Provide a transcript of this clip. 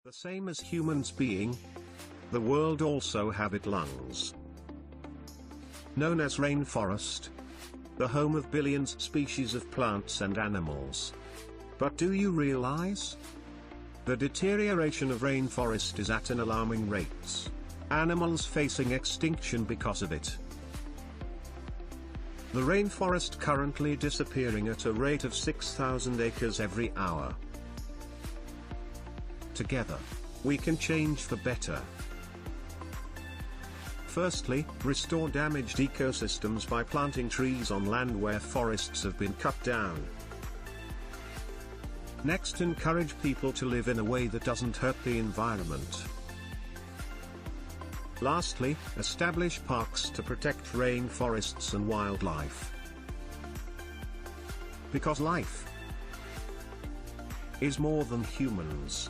The same as humans being, the world also habit lungs. Known as rainforest, the home of billions species of plants and animals. But do you realize? The deterioration of rainforest is at an alarming rate. Animals facing extinction because of it. The rainforest currently disappearing at a rate of 6,000 acres every hour. Together, we can change for better. Firstly, restore damaged ecosystems by planting trees on land where forests have been cut down. Next, encourage people to live in a way that doesn't hurt the environment. Lastly, establish parks to protect rainforests and wildlife. Because life is more than humans.